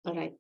All right.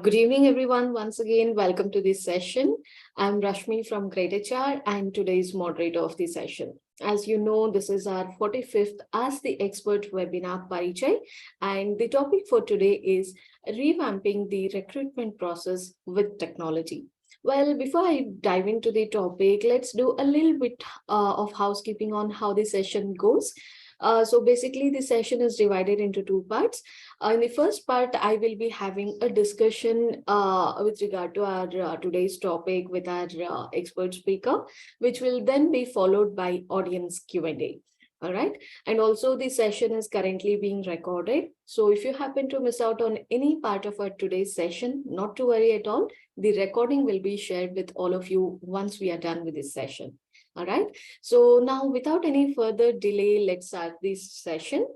Good evening, everyone. Once again, welcome to this session. I'm Rashmi from greytHR and today's moderator of the session. As you know, this is our 45th Ask the Expert webinar, Parichay, and the topic for today is revamping the recruitment process with technology. Well, before I dive into the topic, let's do a little bit of housekeeping on how the session goes. So basically, the session is divided into two parts. In the first part, I will be having a discussion with regard to our today's topic with our expert speaker, which will then be followed by audience Q&A. All right. And also the session is currently being recorded. So if you happen to miss out on any part of our today's session, not to worry at all. The recording will be shared with all of you once we are done with this session. All right. So now without any further delay, let's start this session.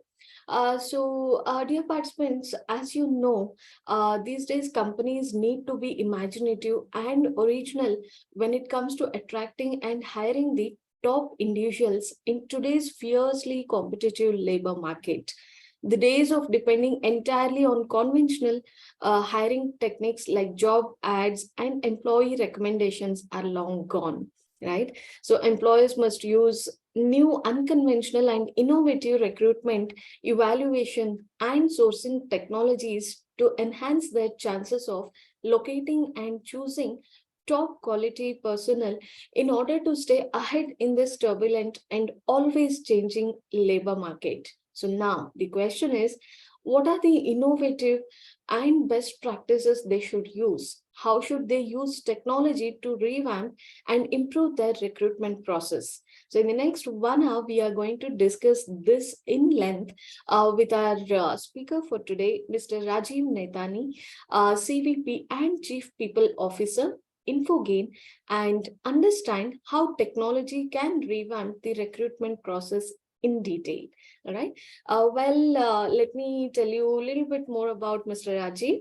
Dear participants, as you know, these days companies need to be imaginative and original when it comes to attracting and hiring the top individuals in today's fiercely competitive labor market. The days of depending entirely on conventional hiring techniques like job ads and employee recommendations are long gone, right? So employers must use new unconventional and innovative recruitment, evaluation, and sourcing technologies to enhance their chances of locating and choosing top quality personnel in order to stay ahead in this turbulent and always changing labor market. So now the question is, what are the innovative and best practices they should use? How should they use technology to revamp and improve their recruitment process? So in the next 1 hour, we are going to discuss this in length with our speaker for today, Mr. Rajiv Naithani, CVP and Chief People Officer, Infogain, and understand how technology can revamp the recruitment process in detail. All right. Let me tell you a little bit more about Mr. Rajiv.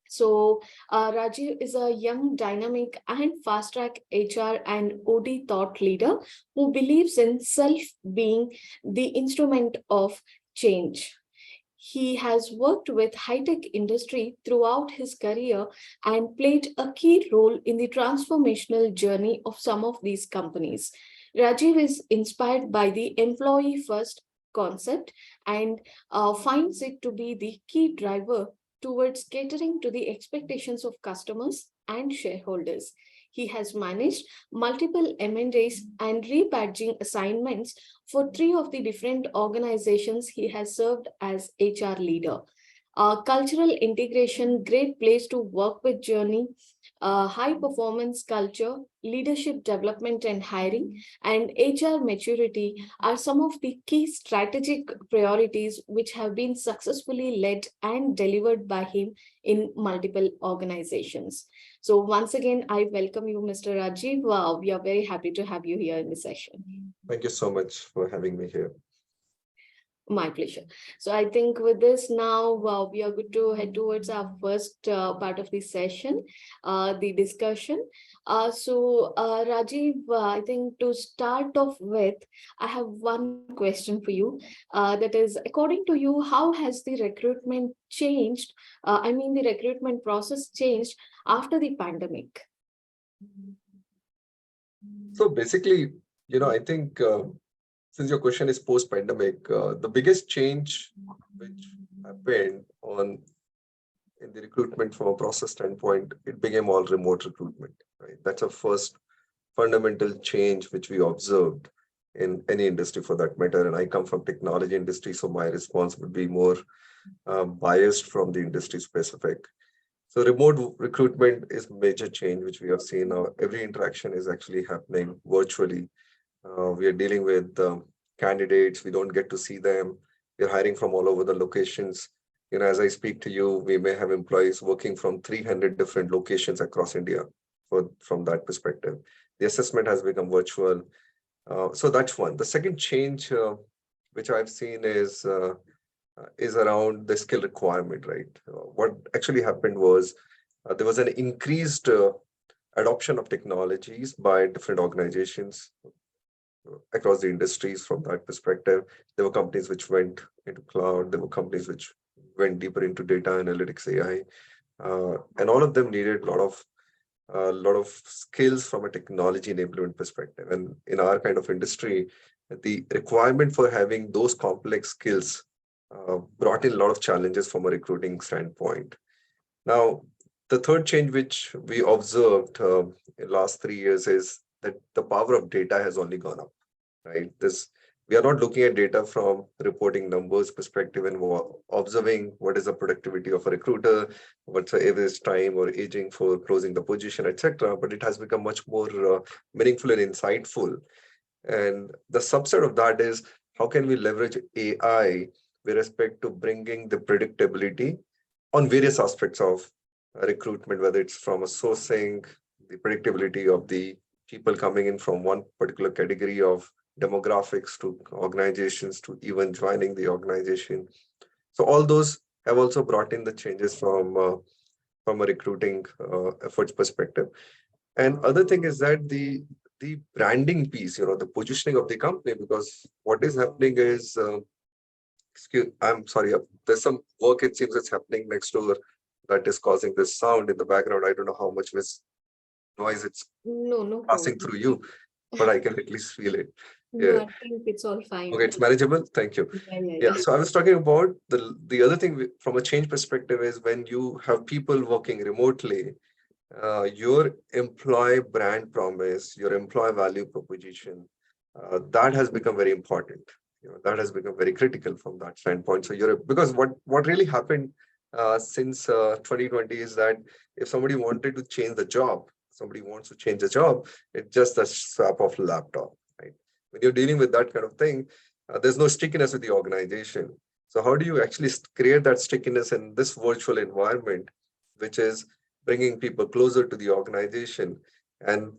So Rajiv is a young, dynamic, and fast-track HR and OD thought leader who believes in self being the instrument of change. He has worked with high-tech industry throughout his career and played a key role in the transformational journey of some of these companies. Rajiv is inspired by the employee-first concept and finds it to be the key driver towards catering to the expectations of customers and shareholders. He has managed multiple M&As and rebadging assignments for 3 of the different organizations he has served as HR leader. Cultural integration, great place to work with journey, high performance culture, leadership development and hiring, and HR maturity are some of the key strategic priorities which have been successfully led and delivered by him in multiple organizations. So once again, I welcome you, Mr. Rajiv. We are very happy to have you here in the session. Thank you so much for having me here. My pleasure. So I think with this now, we are good to head towards our first part of the session, the discussion. Rajiv, I think to start off with, I have one question for you. That is, according to you, how has the recruitment changed? The recruitment process changed after the pandemic? So basically, I think since your question is post-pandemic, the biggest change which happened in the recruitment from a process standpoint, it became all remote recruitment, right? That's a first fundamental change which we observed in any industry for that matter. And I come from technology industry, so my response would be more biased from the industry specific. So remote recruitment is a major change which we have seen now. Every interaction is actually happening virtually. We are dealing with candidates. We don't get to see them. We're hiring from all over the locations. As I speak to you, we may have employees working from 300 different locations across India. From that perspective, the assessment has become virtual. So that's one. The second change which I've seen is around the skill requirement, right? What actually happened was there was an increased adoption of technologies by different organizations across the industries. From that perspective, there were companies which went into cloud. There were companies which went deeper into data analytics, AI, and all of them needed a lot of skills from a technology enablement perspective. And in our kind of industry, the requirement for having those complex skills brought in a lot of challenges from a recruiting standpoint. Now, the third change which we observed in last 3 years is that the power of data has only gone up, right? This We are not looking at data from reporting numbers perspective and observing what is the productivity of a recruiter, what's the average time or aging for closing the position, etc. But it has become much more meaningful and insightful. And the subset of that is how can we leverage AI with respect to bringing the predictability on various aspects of recruitment, whether it's from a sourcing, the predictability of the people coming in from one particular category of demographics to organizations to even joining the organization. So all those have also brought in the changes from a recruiting efforts perspective. And other thing is that the branding piece, the positioning of the company, because what is happening is, I'm sorry, there's some work it seems that's happening next door that is causing this sound in the background. I don't know how much noise it's No passing problem. through you, but I can at least feel it. No, Yeah. I think it's all fine. Okay, it's manageable. Thank you. Yeah. Yeah. So I was talking about the other thing from a change perspective is when you have people working remotely, your employee brand promise, your employee value proposition, that has become very important. That has become very critical from that standpoint. So because what really happened since 2020 is that if somebody wanted to change the job, somebody wants to change the job, it's just a swap of laptop, right? When you're dealing with that kind of thing, there's no stickiness with the organization. So how do you actually create that stickiness in this virtual environment, which is bringing people closer to the organization and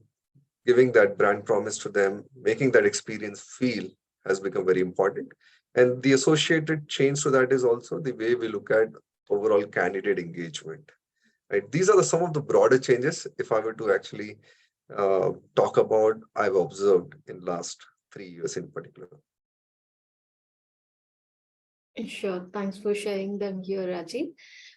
giving that brand promise to them, making that experience feel has become very important. And the associated change to that is also the way we look at overall candidate engagement. Right? These are some of the broader changes, if I were to actually talk about, I've observed in last 3 years in particular. Sure. Thanks for sharing them here, Rajiv.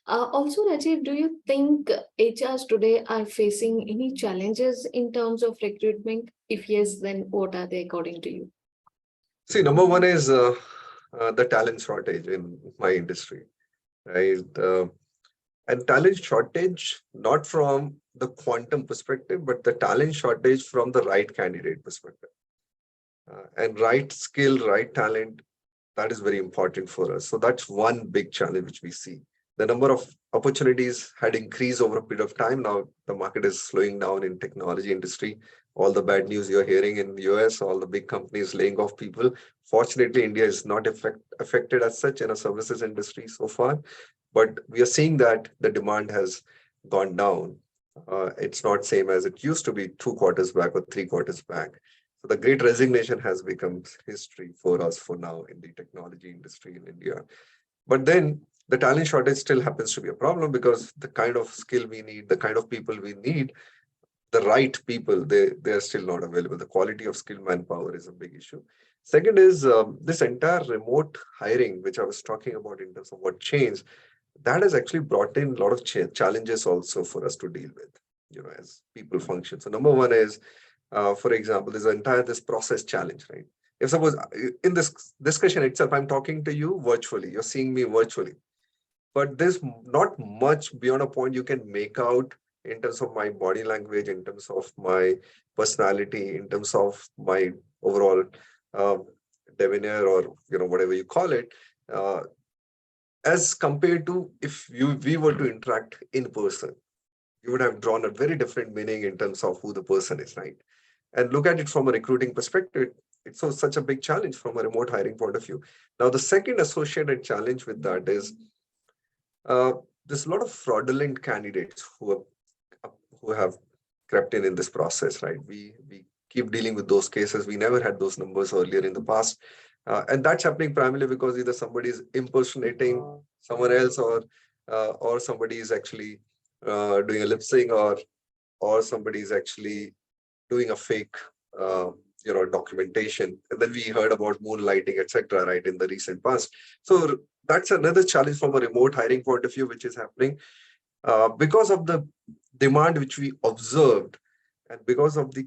Also, Rajiv, do you think HRs today are facing any challenges in terms of recruitment? If yes, then what are they according to you? See, number one is the talent shortage in my industry, right? And talent shortage, not from the quantum perspective, but the talent shortage from the right candidate perspective. And right skill, right talent, that is very important for us. So that's one big challenge which we see. The number of opportunities had increased over a period of time. Now the market is slowing down in technology industry. All the bad news you're hearing in the US, all the big companies laying off people. Fortunately, India is not affected as such in a services industry so far. But we are seeing that the demand has gone down. It's not same as it used to be 2 quarters back or 3 quarters back. So the great resignation has become history for us for now in the technology industry in India. But then the talent shortage still happens to be a problem because the kind of skill we need, the kind of people we need, the right people, they're still not available. The quality of skilled manpower is a big issue. Second is this entire remote hiring, which I was talking about in terms of what changed, that has actually brought in a lot of challenges also for us to deal with, as people function. So number one is, for example, there's this process challenge, right? If suppose in this discussion itself, I'm talking to you virtually, you're seeing me virtually, but there's not much beyond a point you can make out in terms of my body language, in terms of my personality, in terms of my overall uh, demeanor or whatever you call it, as compared to if we were to interact in person. You would have drawn a very different meaning in terms of who the person is, right? And look at it from a recruiting perspective, it's such a big challenge from a remote hiring point of view. Now, the second associated challenge with that is uh, there's a lot of fraudulent candidates who have crept in this process, right? We keep dealing with those cases. We never had those numbers earlier in the past. And that's happening primarily because either somebody is impersonating someone else or somebody is actually doing a lip sync or somebody is actually doing a fake documentation. And then we heard about moonlighting, etc., right, in the recent past. So that's another challenge from a remote hiring point of view, which is happening because of the demand which we observed, and because of the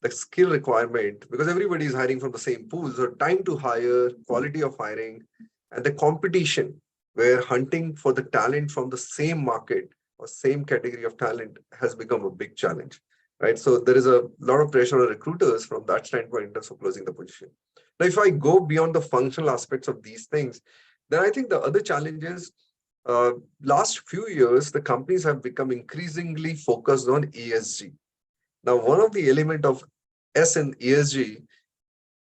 skill requirement, because everybody is hiring from the same pool. So time to hire, quality of hiring, and the competition where hunting for the talent from the same market or same category of talent has become a big challenge, right? So there is a lot of pressure on recruiters from that standpoint in terms of closing the position. Now, if I go beyond the functional aspects of these things, then I think the other challenge is uh, last few years, the companies have become increasingly focused on ESG. Now, one of the element of S in ESG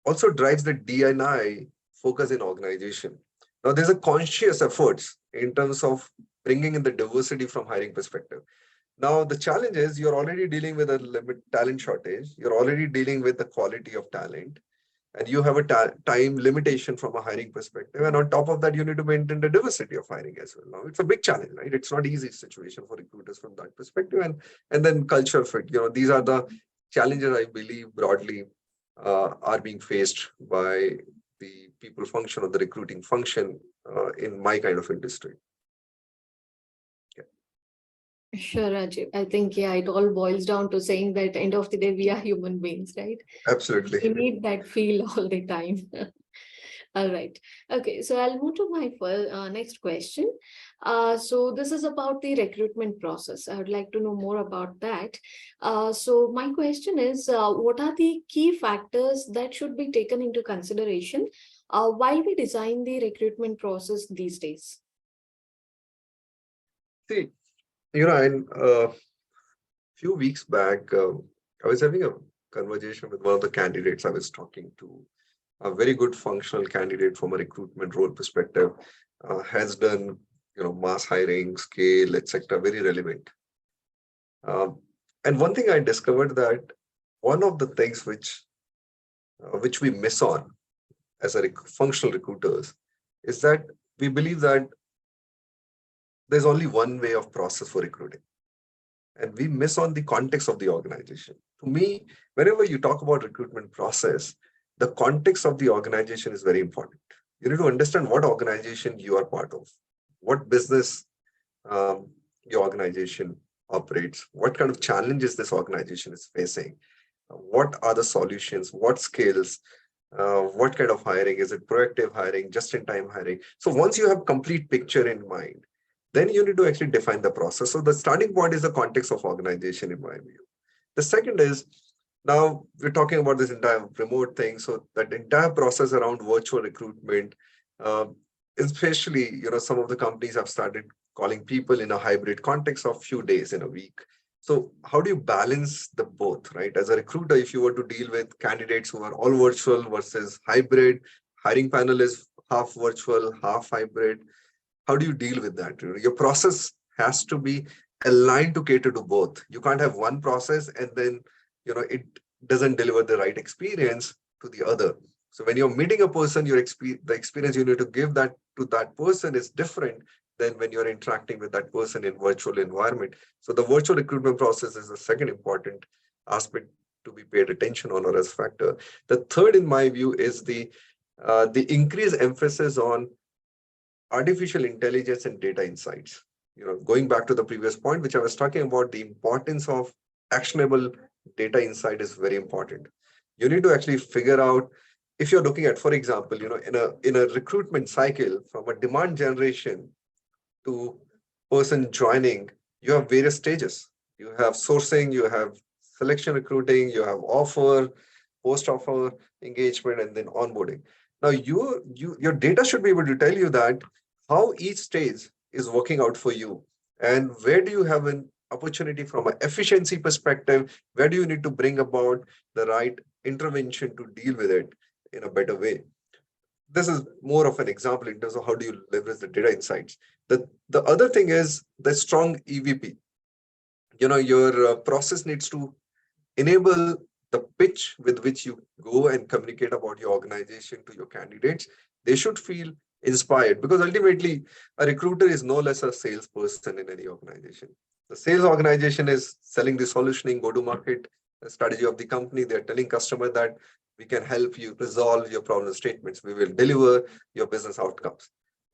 also drives the D&I focus in organization. Now, there's a conscious efforts in terms of bringing in the diversity from hiring perspective. Now, the challenge is you're already dealing with a talent shortage. You're already dealing with the quality of talent, and you have a time limitation from a hiring perspective. And on top of that, you need to maintain the diversity of hiring as well. Now, it's a big challenge, right? It's not easy situation for recruiters from that perspective. And then culture fit. These are the challenges I believe broadly are being faced by the people function or the recruiting function in my kind of industry. Sure, Rajiv. I think, yeah, it all boils down to saying that end of the day, we are human beings, right? Absolutely. We need that feel all the time. All right. Okay, so I'll move to my next question. So this is about the recruitment process. I would like to know more about that. So my question is, what are the key factors that should be taken into consideration while we design the recruitment process these days? See, and a few weeks back, I was having a conversation with one of the candidates I was talking to, a very good functional candidate from a recruitment role perspective, has done mass hiring, scale, etc., very relevant. And one thing I discovered that one of the things which we miss on as a functional recruiters is that we believe that there's only one way of process for recruiting, and we miss on the context of the organization. To me, whenever you talk about recruitment process, the context of the organization is very important. You need to understand what organization you are part of, what business your organization operates, what kind of challenges this organization is facing, what are the solutions, what skills, what kind of hiring, is it proactive hiring, just-in-time hiring. So once you have complete picture in mind, then you need to actually define the process. So the starting point is the context of organization, in my view. The second is, now we're talking about this entire remote thing. So that entire process around virtual recruitment, especially, some of the companies have started calling people in a hybrid context of few days in a week. So how do you balance the both, right? As a recruiter, if you were to deal with candidates who are all virtual versus hybrid, hiring panel is half virtual, half hybrid, how do you deal with that? Your process has to be aligned to cater to both. You can't have one process and then it doesn't deliver the right experience to the other. So when you're meeting a person, the experience you need to give that to that person is different than when you're interacting with that person in virtual environment. So the virtual recruitment process is the second important aspect to be paid attention on, or as factor. The third, in my view, is the increased emphasis on artificial intelligence and data insights. Going back to the previous point, which I was talking about, the importance of actionable data insight is very important. You need to actually figure out, if you're looking at, for example, in a recruitment cycle, from a demand generation to person joining, you have various stages. You have sourcing, you have selection recruiting, you have offer, post-offer engagement, and then onboarding. Now, your data should be able to tell you that how each stage is working out for you, and where do you have an opportunity from an efficiency perspective, where do you need to bring about the right intervention to deal with it in a better way. This is more of an example in terms of how do you leverage the data insights. The other thing is the strong EVP. Your process needs to enable the pitch with which you go and communicate about your organization to your candidates. They should feel inspired, because ultimately a recruiter is no less a salesperson in any organization. The sales organization is selling the solutioning, go to market. strategy of the company. They're telling customer that we can help you resolve your problem statements. We will deliver your business outcomes.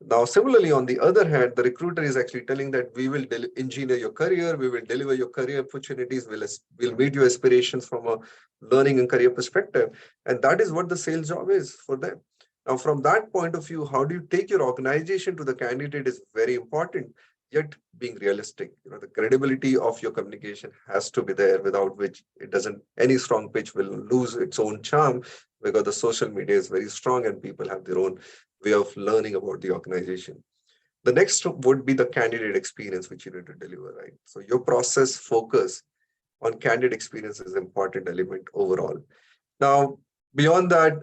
Now, similarly, on the other hand, the recruiter is actually telling that we will engineer your career, we will deliver your career opportunities, we'll meet your aspirations from a learning and career perspective. And that is what the sales job is for them. Now, from that point of view, how do you take your organization to the candidate is very important, yet being realistic. The credibility of your communication has to be there, without which it doesn't, any strong pitch will lose its own charm, because the social media is very strong and people have their own way of learning about the organization. The next would be the candidate experience, which you need to deliver, right? So your process focus on candidate experience is an important element overall. Now, beyond that,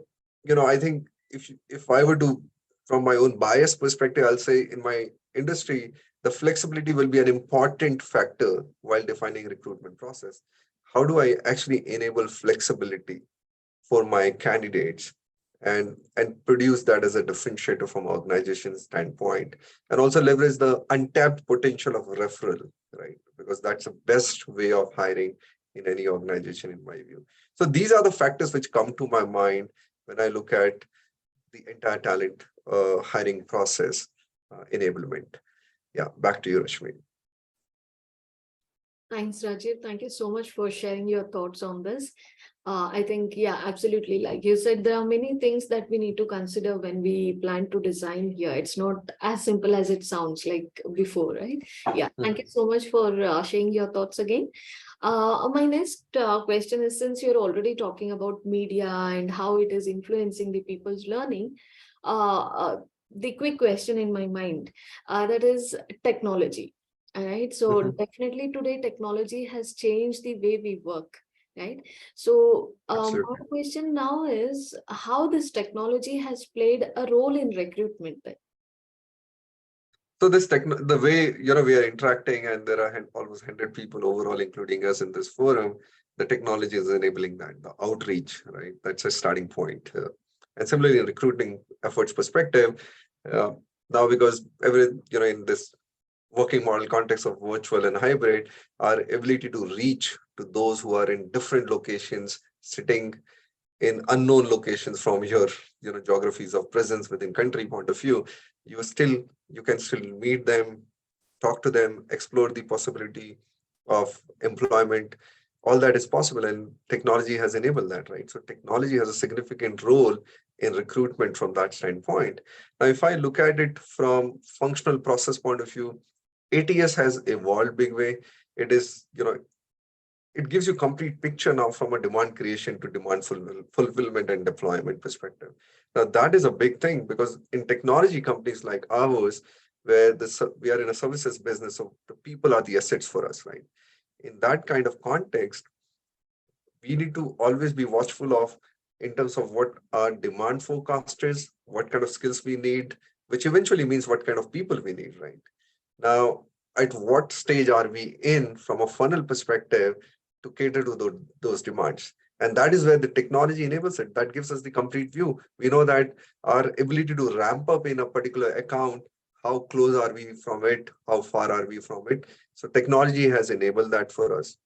I think if I were to, from my own bias perspective, I'll say in my industry, the flexibility will be an important factor while defining recruitment process. How do I actually enable flexibility for my candidates and produce that as a differentiator from organization standpoint, and also leverage the untapped potential of referral, right? Because that's the best way of hiring in any organization, in my view. So these are the factors which come to my mind when I look at the entire talent hiring process enablement. Yeah, back to you, Rashmi. Thanks, Rajiv. Thank you so much for sharing your thoughts on this. I think, yeah, absolutely. Like you said, there are many things that we need to consider when we plan to design here. It's not as simple as it sounds like before, right? Yeah, thank you so much for sharing your thoughts again. My next question is, since you're already talking about media and how it is influencing the people's learning, the quick question in my mind, that is technology. All right. So definitely today technology has changed the way we work. Right. So my question now is how this technology has played a role in recruitment. So the way we are interacting, and there are almost 100 people overall, including us in this forum, the technology is enabling that, the outreach, right? That's a starting point. And similarly, in recruiting efforts perspective, now because in this working model context of virtual and hybrid, our ability to reach to those who are in different locations, sitting in unknown locations from your geographies of presence within country point of view, you can still meet them, talk to them, explore the possibility of employment. All that is possible, and technology has enabled that, right? So technology has a significant role in recruitment from that standpoint. Now, if I look at it from functional process point of view, ATS has evolved big way. It is, it gives you complete picture now from a demand creation to demand fulfillment and deployment perspective. Now, that is a big thing, because in technology companies like ours, where we are in a services business, so the people are the assets for us, right? In that kind of context, we need to always be watchful of in terms of what our demand forecast is, what kind of skills we need, which eventually means what kind of people we need, right? Now, at what stage are we in from a funnel perspective to cater to those demands? And that is where the technology enables it. That gives us the complete view. We know that our ability to ramp up in a particular account, how close are we from it? How far are we from it? So technology has enabled that for us.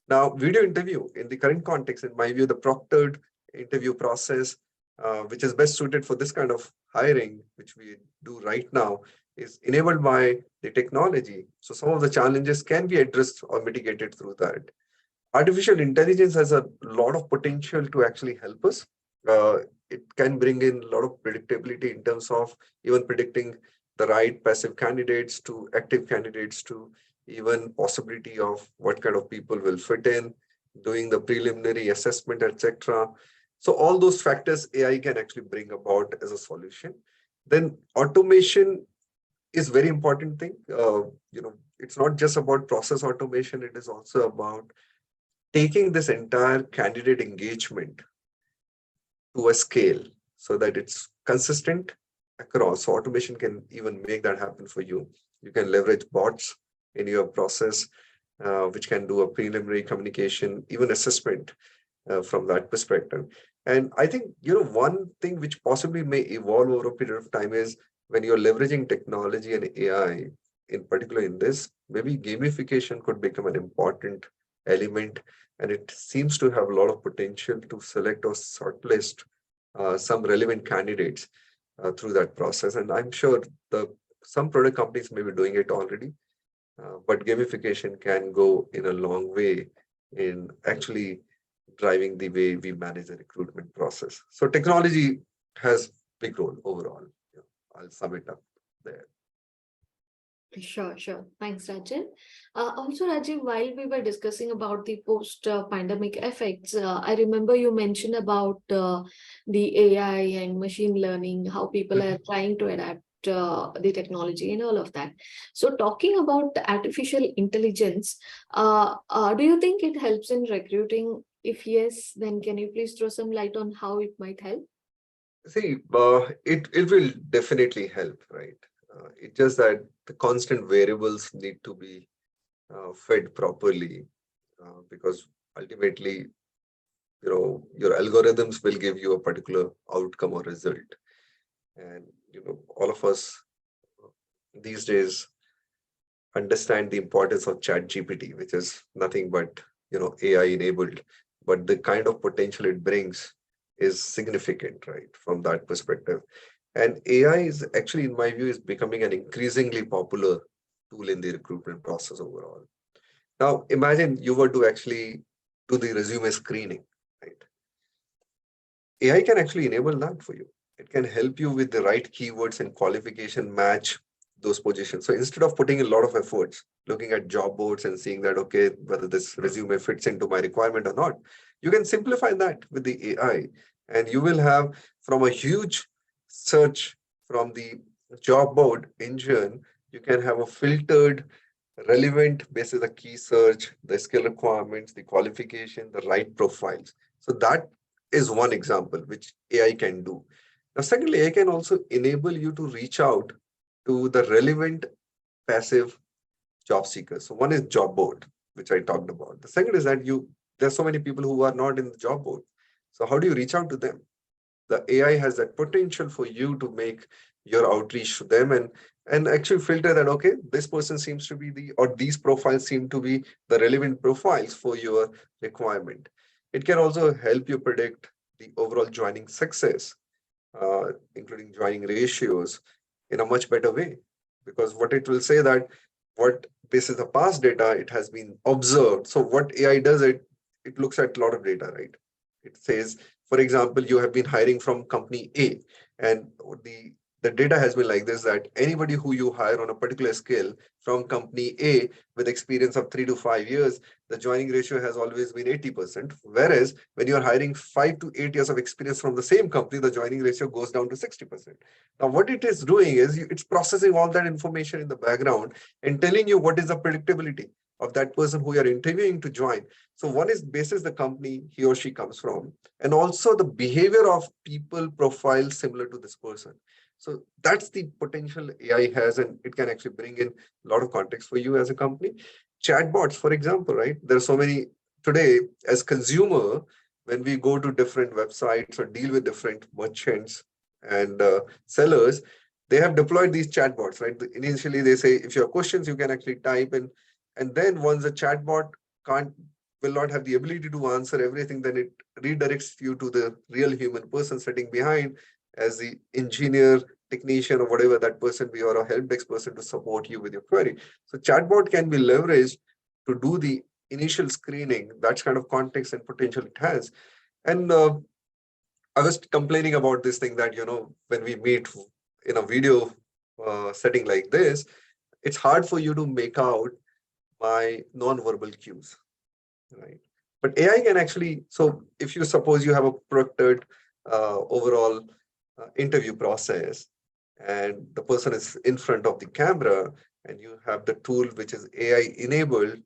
Now, video interview in the current context, in my view, the proctored interview process, which is best suited for this kind of hiring, which we do right now, is enabled by the technology. So some of the challenges can be addressed or mitigated through that. Artificial intelligence has a lot of potential to actually help us. It can bring in a lot of predictability in terms of even predicting the right passive candidates to active candidates to even possibility of what kind of people will fit in, doing the preliminary assessment, etc. So all those factors AI can actually bring about as a solution. Then automation is very important thing. It's not just about process automation. It is also about taking this entire candidate engagement to a scale so that it's consistent across. So automation can even make that happen for you. You can leverage bots in your process, which can do a preliminary communication, even assessment from that perspective. And I think, one thing which possibly may evolve over a period of time is when you're leveraging technology and AI, in particular in this, maybe gamification could become an important element, and it seems to have a lot of potential to select or shortlist some relevant candidates through that process. And I'm sure some product companies may be doing it already, but gamification can go in a long way in actually driving the way we manage the recruitment process. So technology has big role overall. Yeah, I'll sum it up there. Sure, sure. Thanks, Rajiv. Also, Rajiv, while we were discussing about the post-pandemic effects, I remember you mentioned about the AI and machine learning, how people are trying to adapt the technology and all of that. So, talking about artificial intelligence, do you think it helps in recruiting? If yes, then can you please throw some light on how it might help? See, it will definitely help, right? It's just that the constant variables need to be fed properly, because ultimately, your algorithms will give you a particular outcome or result. And all of us these days understand the importance of chat gpt, which is nothing but AI enabled, but the kind of potential it brings is significant, right, from that perspective. And AI is actually, in my view, is becoming an increasingly popular tool in the recruitment process overall. Now imagine you were to actually do the resume screening, right? AI can actually enable that for you. It can help you with the right keywords and qualification match those positions. So instead of putting a lot of efforts looking at job boards and seeing that, okay, whether this resume fits into my requirement or not, you can simplify that with the AI. And you will have, from a huge search from the job board engine, you can have a filtered, relevant basis, the key search, the skill requirements, the qualification, the right profiles. So that is one example which AI can do. Now, secondly, AI can also enable you to reach out to the relevant passive job seekers. So one is job board, which I talked about. The second is that there's so many people who are not in the job board. So how do you reach out to them? The AI has that potential for you to make your outreach to them and actually filter that, okay, this person seems to be or these profiles seem to be the relevant profiles for your requirement. It can also help you predict the overall joining success, including joining ratios, in a much better way. Because what it will say that what this is the past data, it has been observed. So what AI does, it looks at a lot of data, right? It says, for example, you have been hiring from company A, and the data has been like this, that anybody who you hire on a particular skill from company A with experience of 3 to 5 years, the joining ratio has always been 80%. Whereas when you're hiring 5 to 8 years of experience from the same company, the joining ratio goes down to 60%. Now, what it is doing is it's processing all that information in the background and telling you what is the predictability of that person who you're interviewing to join. So one is basis the company he or she comes from, and also the behavior of people profile similar to this person. So that's the potential AI has, and it can actually bring in a lot of context for you as a company. Chatbots, for example, right? There are so many today as consumer, when we go to different websites or deal with different merchants and sellers, they have deployed these chatbots, right? Initially, they say, if you have questions, you can actually type in, and then once the chatbot will not have the ability to answer everything, then it redirects you to the real human person sitting behind as the engineer, technician, or whatever that person be, or a help desk person to support you with your query. So chatbot can be leveraged to do the initial screening. That's kind of context and potential it has. And I was complaining about this thing that, when we meet in a video setting like this, it's hard for you to make out my non-verbal cues, right? But AI can actually, so if you suppose you have a structured overall interview process, and the person is in front of the camera, and you have the tool which is AI enabled,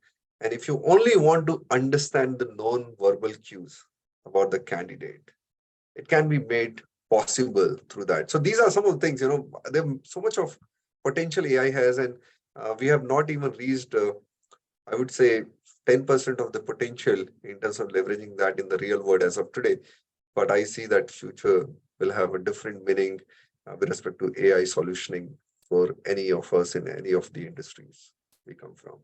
and if you only want to understand the non-verbal cues about the candidate, it can be made possible through that. So these are some of the things, there's so much of potential AI has, and we have not even reached, I would say, 10% of the potential in terms of leveraging that in the real world as of today. But I see that future will have a different meaning with respect to AI solutioning for any of us in any of the industries we come from.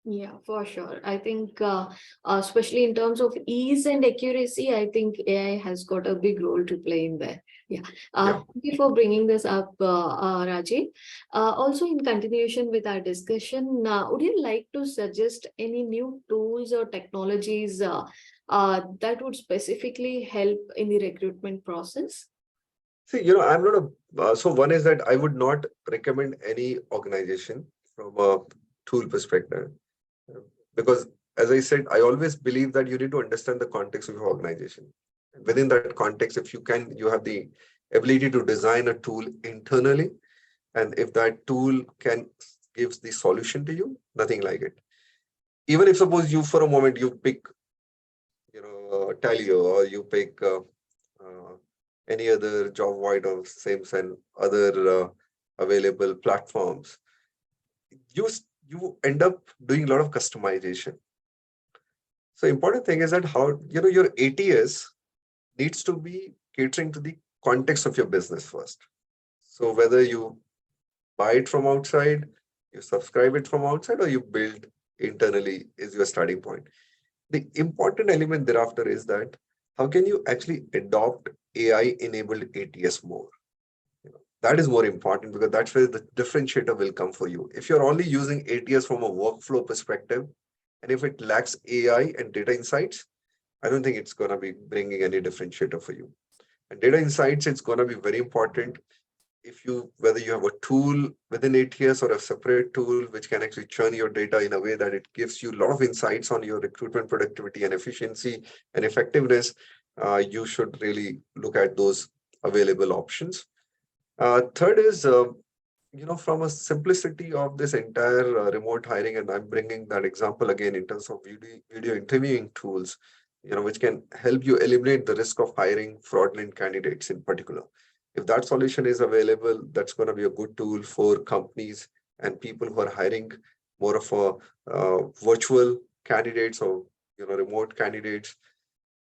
Yeah, for sure. I think, especially in terms of ease and accuracy, I think AI has got a big role to play in there. Yeah. Yeah. Thank you for bringing this up, Rajiv. Also, in continuation with our discussion, would you like to suggest any new tools or technologies that would specifically help in the recruitment process? See, I'm not so one is that I would not recommend any organization from a tool perspective. Uh, Because as I said, I always believe that you need to understand the context of your organization. And within that context, if you have the ability to design a tool internally, and if that tool can gives the solution to you, nothing like it. Even if suppose you for a moment you pick, Talio, or you pick uh, any other job wide or Sims and other available platforms, you end up doing a lot of customization. So important thing is that how your ATS needs to be catering to the context of your business first. So whether you buy it from outside, you subscribe it from outside, or you build internally is your starting point. The important element thereafter is that how can you actually adopt AI enabled ATS more? That is more important because that's where the differentiator will come for you. If you're only using ATS from a workflow perspective, and if it lacks AI and data insights, I don't think it's going to be bringing any differentiator for you. And data insights, it's going to be very important if you whether you have a tool within ATS or a separate tool which can actually churn your data in a way that it gives you a lot of insights on your recruitment productivity and efficiency and effectiveness, you should really look at those available options. Third is, from a simplicity of this entire remote hiring, and I'm bringing that example again in terms of video interviewing tools, which can help you eliminate the risk of hiring fraudulent candidates in particular. If that solution is available, that's going to be a good tool for companies and people who are hiring more of a virtual candidates or remote candidates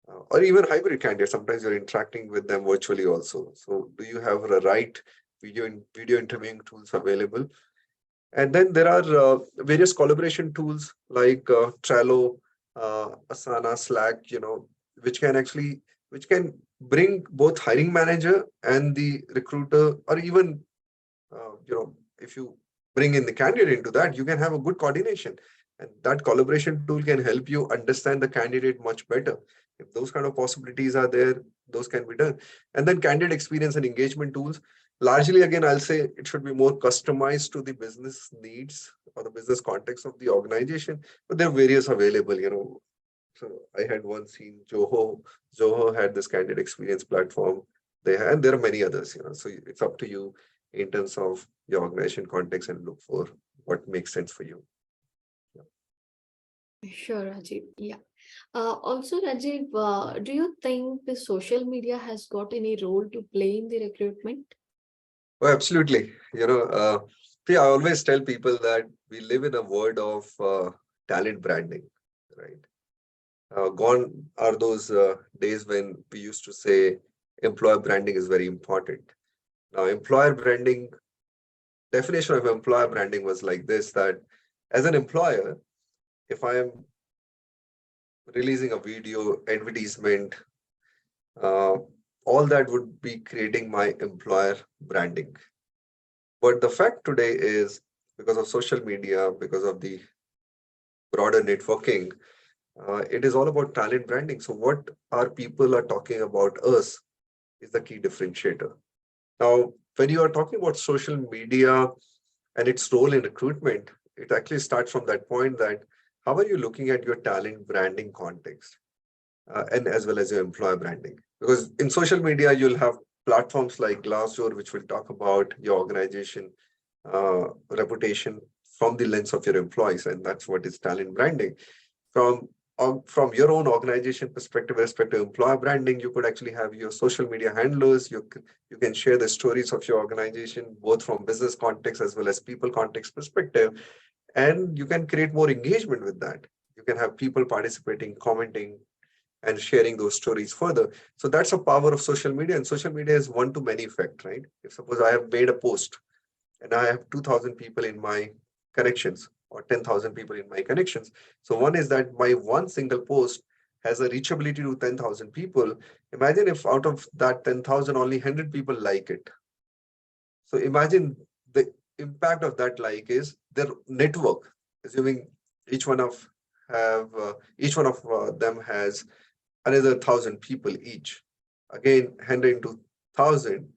or even hybrid candidates. Sometimes you're interacting with them virtually also. So do you have the right video interviewing tools available? And then there are various collaboration tools like Trello, Asana, Slack, which can bring both hiring manager and the recruiter, or even if you bring in the candidate into that, you can have a good coordination. And that collaboration tool can help you understand the candidate much better. If those kind of possibilities are there, those can be done. And then candidate experience and engagement tools. Largely, again, I'll say it should be more customized to the business needs or the business context of the organization. But there are various available. So I had one seen Zoho. Zoho had this candidate experience platform. And there are many others. So it's up to you in terms of your organization context and look for what makes sense for you. Yeah. Sure, Rajiv. Yeah. Also, Rajiv, do you think the social media has got any role to play in the recruitment? Oh, absolutely. See, I always tell people that we live in a world of talent branding, right? Gone are those days when we used to say employer branding is very important. Now, employer branding, definition of employer branding was like this, that as an employer, if I am releasing a video advertisement, uh, all that would be creating my employer branding. But the fact today is because of social media, because of the broader networking, it is all about talent branding. So what our people are talking about us is the key differentiator. Now, when you are talking about social media and its role in recruitment, it actually starts from that point that how are you looking at your talent branding context and as well as your employer branding? Because in social media, you'll have platforms like Glassdoor, which will talk about your organization reputation from the lens of your employees, and that's what is talent branding. From from your own organization perspective, respect to employer branding, you could actually have your social media handlers. You can share the stories of your organization, both from business context as well as people context perspective, and you can create more engagement with that. You can have people participating, commenting, and sharing those stories further. So that's a power of social media, and social media is one to many effect, right? If suppose I have made a post and I have 2,000 people in my connections, or 10,000 people in my connections. So one is that my one single post has a reachability to 10,000 people. Imagine if out of that 10,000, only 100 people like it. So imagine the impact of that like is their network, assuming each one of them has another 1,000 people each. Again, 100 into 1,000,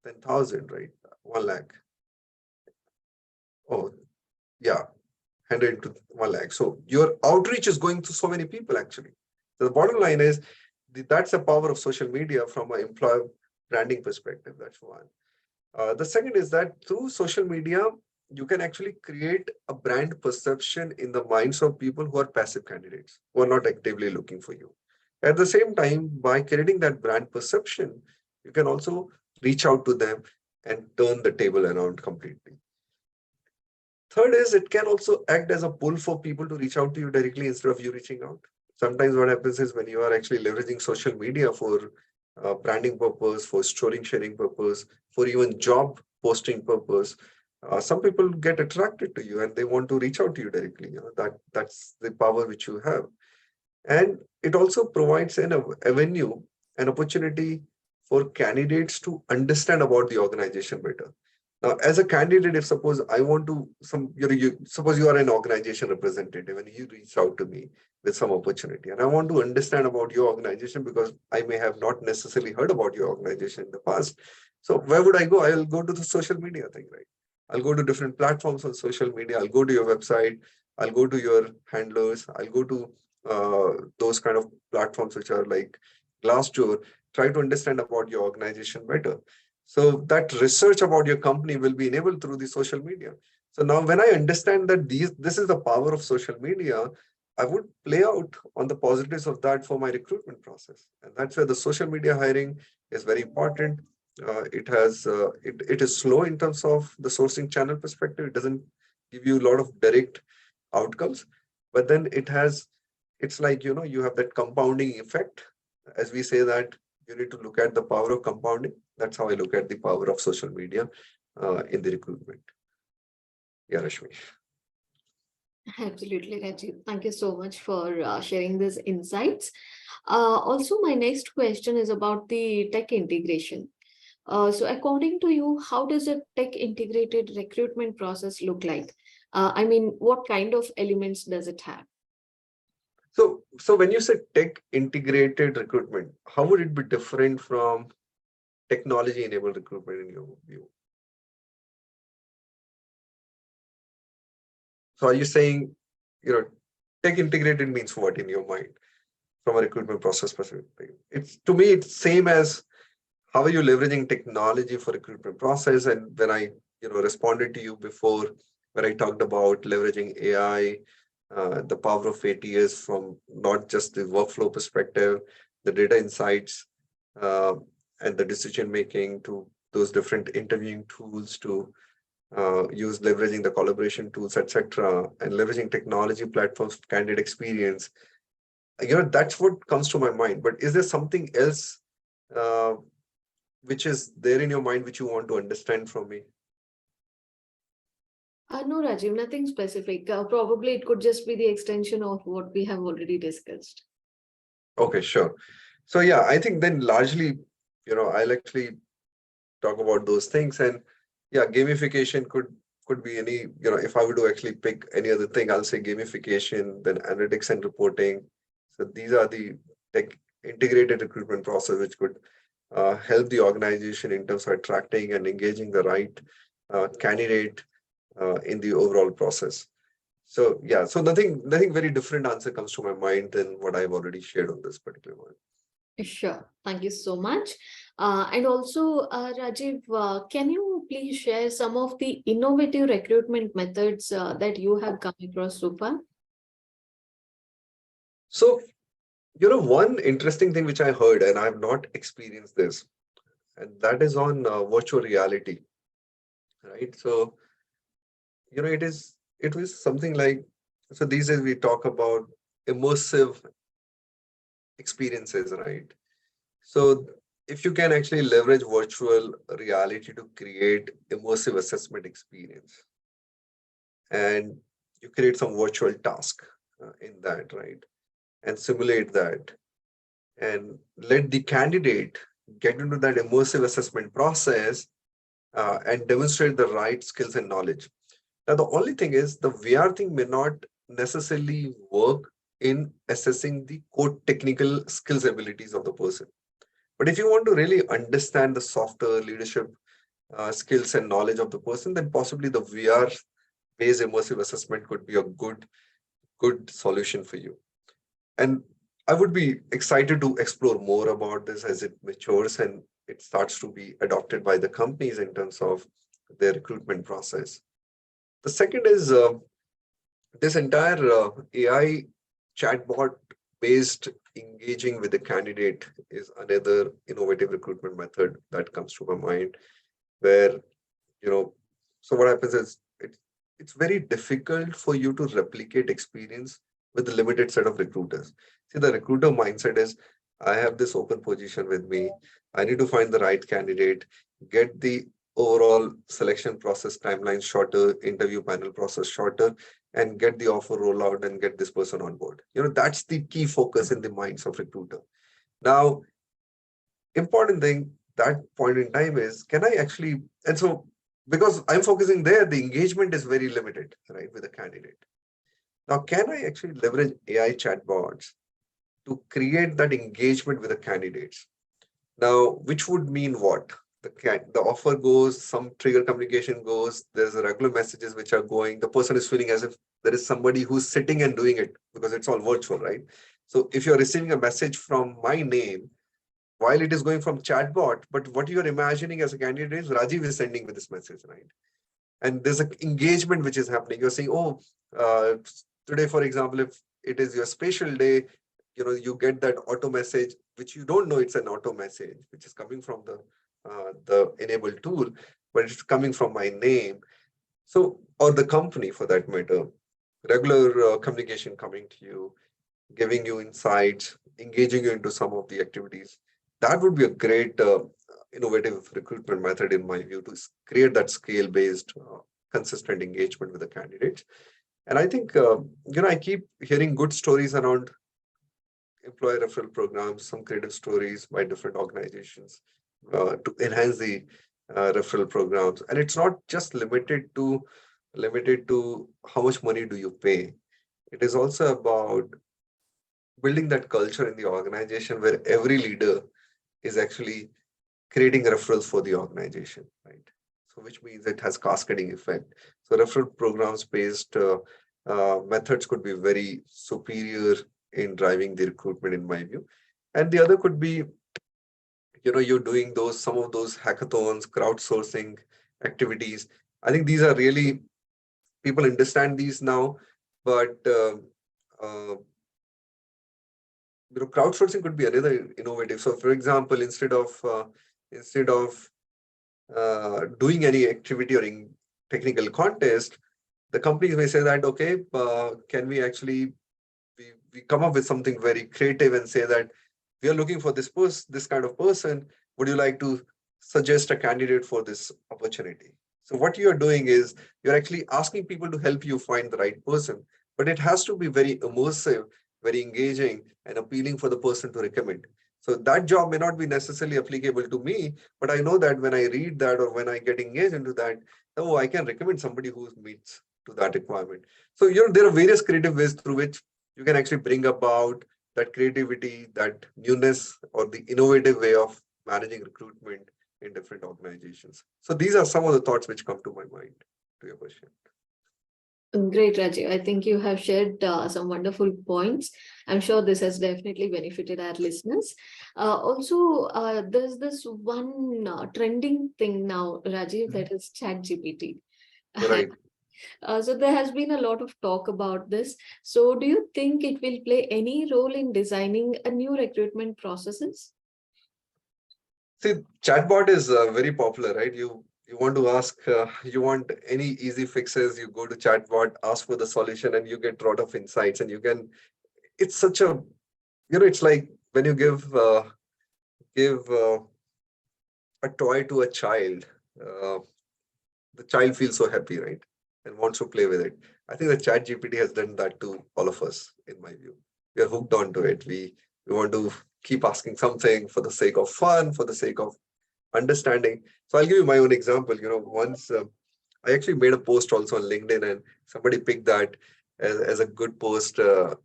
10,000, right? 1 lakh. Oh, yeah, 100 into 1 lakh. So your outreach is going to so many people actually. So the bottom line is that's the power of social media from an employer branding perspective. That's one. The second is that through social media, you can actually create a brand perception in the minds of people who are passive candidates, who are not actively looking for you. At the same time, by creating that brand perception, you can also reach out to them and turn the table around completely. Third is it can also act as a pull for people to reach out to you directly instead of you reaching out. Sometimes what happens is when you are actually leveraging social media for branding purpose, for story sharing purpose, for even job posting purpose, some people get attracted to you and they want to reach out to you directly. That's the power which you have. And it also provides an avenue, an opportunity for candidates to understand about the organization better. Now, as a candidate, if suppose I want to, suppose you are an organization representative and you reach out to me with some opportunity, and I want to understand about your organization because I may have not necessarily heard about your organization in the past. So where would I go? I'll go to the social media thing, right? I'll go to different platforms on social media. I'll go to your website. I'll go to your handlers. I'll go to those kind of platforms which are like Glassdoor, try to understand about your organization better. So that research about your company will be enabled through the social media. So now when I understand that this is the power of social media, I would play out on the positives of that for my recruitment process. And that's where the social media hiring is very important. It is slow in terms of the sourcing channel perspective. It doesn't give you a lot of direct outcomes, but then it's like, you have that compounding effect. As we say that you need to look at the power of compounding. That's how I look at the power of social media in the recruitment. Yeah, Rashmi. Absolutely, Rajiv. Thank you so much for sharing these insights. Also, my next question is about the tech integration. So according to you, how does a tech integrated recruitment process look like? I mean, what kind of elements does it have? So when you say tech integrated recruitment, how would it be different from technology enabled recruitment in your view? So are you saying, tech integrated means what in your mind from a recruitment process perspective? It's, to me, it's same as how are you leveraging technology for recruitment process? And when I, responded to you before, when I talked about leveraging AI, the power of ATS from not just the workflow perspective, the data insights, uh, and the decision making to those different interviewing tools to use leveraging the collaboration tools, etc., and leveraging technology platforms, candidate experience. That's what comes to my mind. But is there something else uh, which is there in your mind which you want to understand from me? No, Rajiv, nothing specific. Probably it could just be the extension of what we have already discussed. Okay, sure. So yeah, I think then largely, I'll actually talk about those things. And yeah, gamification could be any, if I were to actually pick any other thing, I'll say gamification, then analytics and reporting. So these are the tech integrated recruitment process which could help the organization in terms of attracting and engaging the right candidate in the overall process. So yeah, so nothing very different answer comes to my mind than what I've already shared on this particular one. Sure. Thank you so much. And also, Rajiv, can you please share some of the innovative recruitment methods that you have come across so far? So, one interesting thing which I heard, and I've not experienced this, and that is on virtual reality, right? So, it was something like, so these days we talk about immersive experiences, right? So if you can actually leverage virtual reality to create immersive assessment experience, and you create some virtual task in that, right? And simulate that and let the candidate get into that immersive assessment process and demonstrate the right skills and knowledge. Now, the only thing is the VR thing may not necessarily work in assessing the core technical skills abilities of the person. But if you want to really understand the softer leadership skills and knowledge of the person, then possibly the VR-based immersive assessment could be a good solution for you. And I would be excited to explore more about this as it matures and it starts to be adopted by the companies in terms of their recruitment process. The second is this entire AI chatbot based engaging with the candidate is another innovative recruitment method that comes to my mind where, so what happens is it's very difficult for you to replicate experience with a limited set of recruiters. See, the recruiter mindset is I have this open position with me. I need to find the right candidate, get the overall selection process timeline shorter, interview panel process shorter, and get the offer rollout and get this person on board. That's the key focus in the minds of recruiter. Now, important thing that point in time is, can I actually, and so because I'm focusing there, the engagement is very limited, right, with the candidate. Now, can I actually leverage AI chatbots to create that engagement with the candidates? Now, which would mean what? The offer goes, some trigger communication goes, there's a regular messages which are going, the person is feeling as if there is somebody who's sitting and doing it because it's all virtual, right? So if you're receiving a message from my name, while it is going from chatbot, but what you're imagining as a candidate is Rajiv is sending me this message, right? And there's an engagement which is happening. You're saying, oh, today, for example, if it is your special day, you get that auto message, which you don't know it's an auto message, which is coming from the enabled tool, but it's coming from my name. So, or the company for that matter, regular communication coming to you, giving you insights, engaging you into some of the activities. That would be a great innovative recruitment method in my view to create that scale-based, consistent engagement with the candidates. And I think, I keep hearing good stories around employer referral programs, some creative stories by different organizations to enhance the referral programs. And it's not just limited to how much money do you pay. It is also about building that culture in the organization where every leader is actually creating referrals for the organization, right? So which means it has cascading effect. So referral programs based methods could be very superior in driving the recruitment in my view. And the other could be, you're doing some of those hackathons, crowdsourcing activities. I think these are really, people understand these now, but crowdsourcing could be another innovative. So for example, instead of doing any activity or in technical contest, the companies may say that, okay, can we actually, we come up with something very creative and say that we are looking for this kind of person. Would you like to suggest a candidate for this opportunity? So what you are doing is you're actually asking people to help you find the right person, but it has to be very immersive, very engaging and appealing for the person to recommend. So that job may not be necessarily applicable to me, but I know that when I read that or when I get engaged into that, oh, I can recommend somebody who meets to that requirement. So, there are various creative ways through which you can actually bring about that creativity, that newness, or the innovative way of managing recruitment in different organizations. So these are some of the thoughts which come to my mind to your question. Great, Rajiv. I think you have shared some wonderful points. I'm sure this has definitely benefited our listeners. Also, there's this one trending thing now, Rajiv, that is ChatGPT. Right. So there has been a lot of talk about this. So do you think it will play any role in designing a new recruitment processes? See, chatbot is very popular, right? You want to ask, you want any easy fixes, you go to chatbot, ask for the solution, and you get a lot of insights. And you can, it's such a, it's like when you give a toy to a child, the child feels so happy, right? And wants to play with it. I think the chat GPT has done that to all of us, in my view. We are hooked onto it. We want to keep asking something for the sake of fun, for the sake of understanding. So I'll give you my own example. Once I actually made a post also on LinkedIn, and somebody picked that as a good post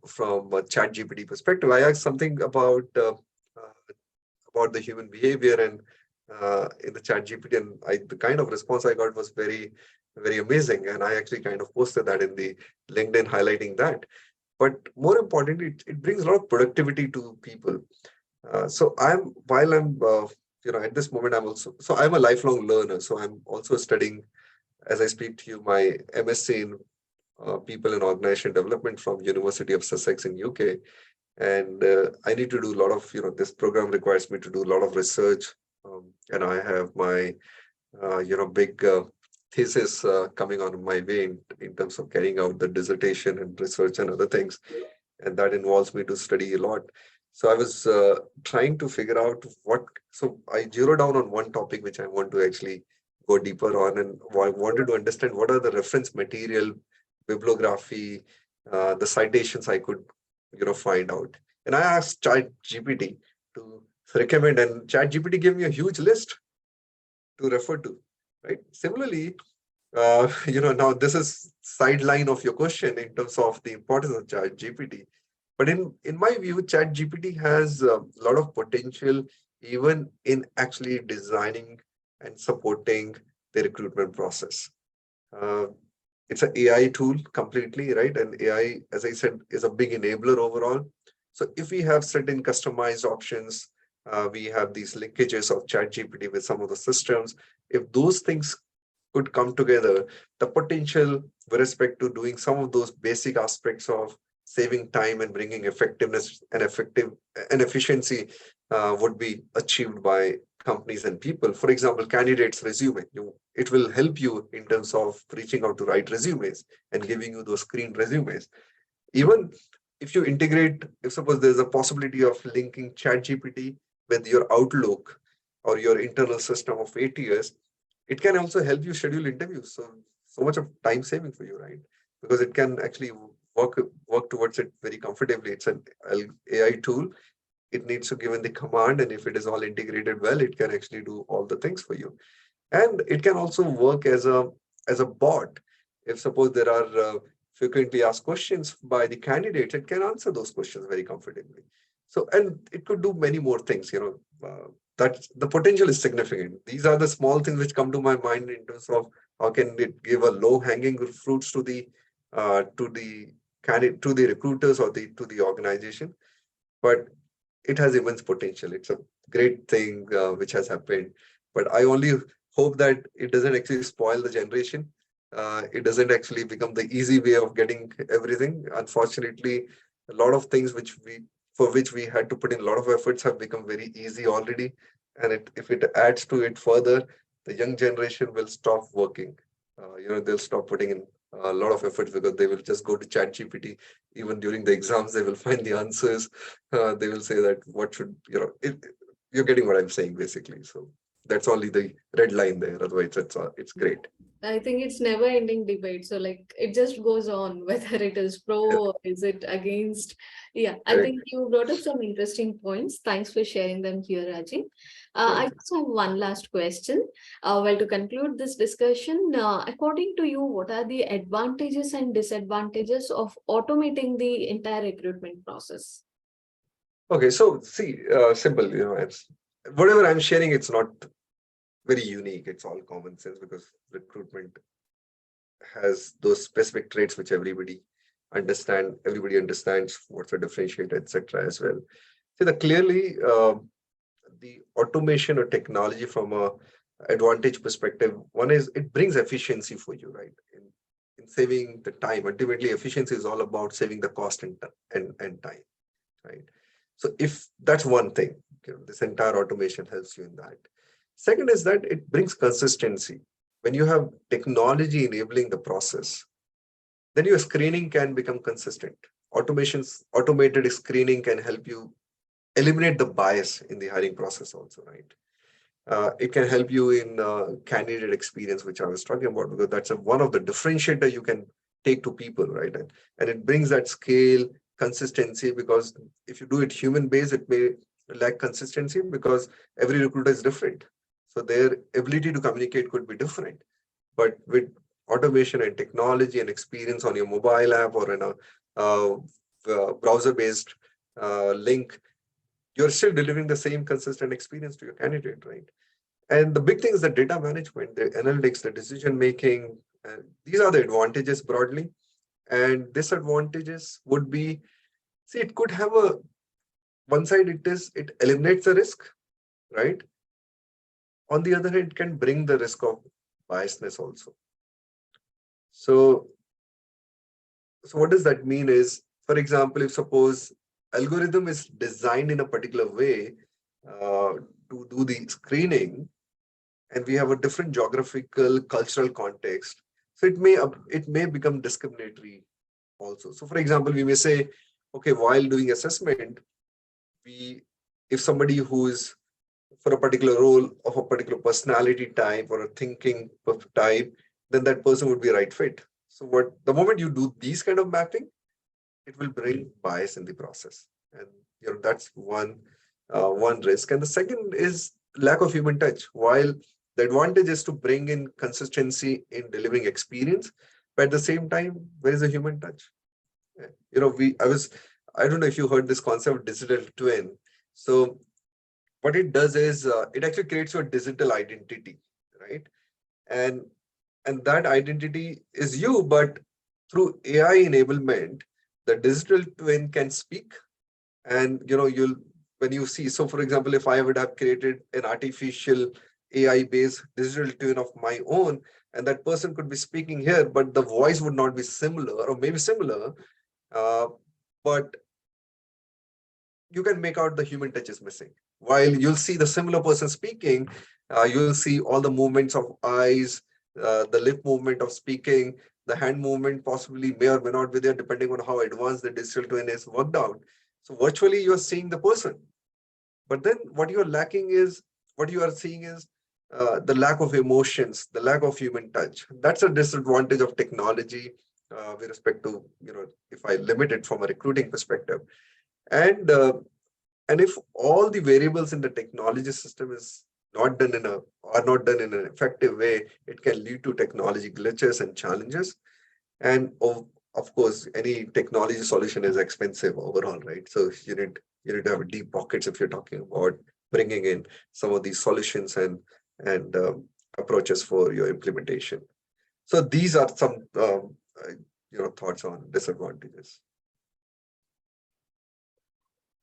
from a chat GPT perspective. I asked something about the human behavior and in the chat GPT, and the kind of response I got was very, very amazing. And I actually kind of posted that in the LinkedIn, highlighting that. But more importantly, it brings a lot of productivity to people. So while I'm, at this moment, I'm a lifelong learner. So I'm also studying, as I speak to you, my MSc in People and Organization Development from University of Sussex in UK. And I need to do a lot of, this program requires me to do a lot of research. And I have my, big thesis coming on my way in terms of carrying out the dissertation and research and other things. And that involves me to study a lot. So I was trying to figure out so I zeroed down on one topic which I want to actually go deeper on, and I wanted to understand what are the reference material, bibliography, the citations I could, find out. And I asked Chat GPT to recommend, and Chat GPT gave me a huge list to refer to, right? Similarly, now this is sideline of your question in terms of the importance of Chat GPT. But in my view, Chat GPT has a lot of potential even in actually designing and supporting the recruitment process. Uh, it's an AI tool completely, right? And AI, as I said, is a big enabler overall. So if we have certain customized options, we have these linkages of ChatGPT with some of the systems. If those things could come together, the potential with respect to doing some of those basic aspects of saving time and bringing effectiveness and efficiency would be achieved by companies and people. For example, candidates' resume. It will help you in terms of reaching out to write resumes and giving you those screened resumes. Even if you integrate, if suppose there's a possibility of linking ChatGPT with your Outlook or your internal system of ATS, it can also help you schedule interviews. So much of time saving for you, right? Because it can actually work towards it very comfortably. It's an AI tool. It needs to give in the command, and if it is all integrated well, it can actually do all the things for you. And it can also work as a bot. If suppose there are frequently asked questions by the candidates, it can answer those questions very comfortably. So, and it could do many more things. That the potential is significant. These are the small things which come to my mind in terms of how can it give a low hanging fruits to the candidate, to the recruiters or to the organization. But it has immense potential. It's a great thing which has happened. But I only hope that it doesn't actually spoil the generation. It doesn't actually become the easy way of getting everything. Unfortunately, a lot of things for which we had to put in a lot of efforts have become very easy already. And if it adds to it further, the young generation will stop working. They'll stop putting in a lot of efforts because they will just go to ChatGPT. Even during the exams, they will find the answers. They will say that what should, you're getting what I'm saying basically. So that's only the red line there. Otherwise, it's great. I think it's never ending debate. So like it just goes on whether it is pro Yeah, or is it against. Yeah, I correct. think you brought up some interesting points. Thanks for sharing them here, Rajiv. I Welcome. just have one last question. Well, to conclude this discussion, according to you, what are the advantages and disadvantages of automating the entire recruitment process? Okay, so see, simple, it's whatever I'm sharing, it's not very unique. It's all common sense because recruitment has those specific traits which everybody understands what's a differentiator, etc. as well. See, clearly the automation or technology from a advantage perspective, one is it brings efficiency for you, right? In saving the time. Ultimately, efficiency is all about saving the cost and time, right? So if that's one thing, this entire automation helps you in that. Second is that it brings consistency. When you have technology enabling the process, then your screening can become consistent. Automated screening can help you eliminate the bias in the hiring process also, right? It can help you in candidate experience, which I was talking about, because that's one of the differentiator you can take to people, right? And it brings that scale, consistency, because if you do it human based, it may lack consistency because every recruiter is different. So their ability to communicate could be different. But with automation and technology and experience on your mobile app or in a browser-based link, you're still delivering the same consistent experience to your candidate, right? And the big thing is the data management, the analytics, the decision making. These are the advantages broadly. And disadvantages would be, see, it could have a one side, it eliminates the risk, right? On the other hand, it can bring the risk of biasness also. So what does that mean is, for example, if suppose algorithm is designed in a particular way to do the screening, and we have a different geographical, cultural context, so it may become discriminatory also. So for example, we may say, okay, while doing assessment, if somebody who is for a particular role of a particular personality type or a thinking type, then that person would be a right fit. So the moment you do these kind of mapping, it will bring bias in the process, and that's one risk. And the second is lack of human touch. While the advantage is to bring in consistency in delivering experience, but at the same time, where is the human touch? I don't know if you heard this concept of digital twin. So what it does is it actually creates your digital identity, right? And that identity is you, but through AI enablement, the digital twin can speak, and you'll when you see. So for example, if I would have created an artificial AI based digital twin of my own, and that person could be speaking here, but the voice would not be similar, or maybe similar, but you can make out the human touch is missing. While you'll see the similar person speaking, you'll see all the movements of eyes, the lip movement of speaking, the hand movement possibly may or may not be there depending on how advanced the digital twin is worked out. So virtually you're seeing the person, but then what you are seeing is the lack of emotions, the lack of human touch. That's a disadvantage of technology with respect to, if I limit it from a recruiting perspective. And if all the variables in the technology system are not done in an effective way, it can lead to technology glitches and challenges. And of course, any technology solution is expensive overall, right? So you need to have deep pockets if you're talking about bringing in some of these solutions and approaches for your implementation. So these are some thoughts on disadvantages.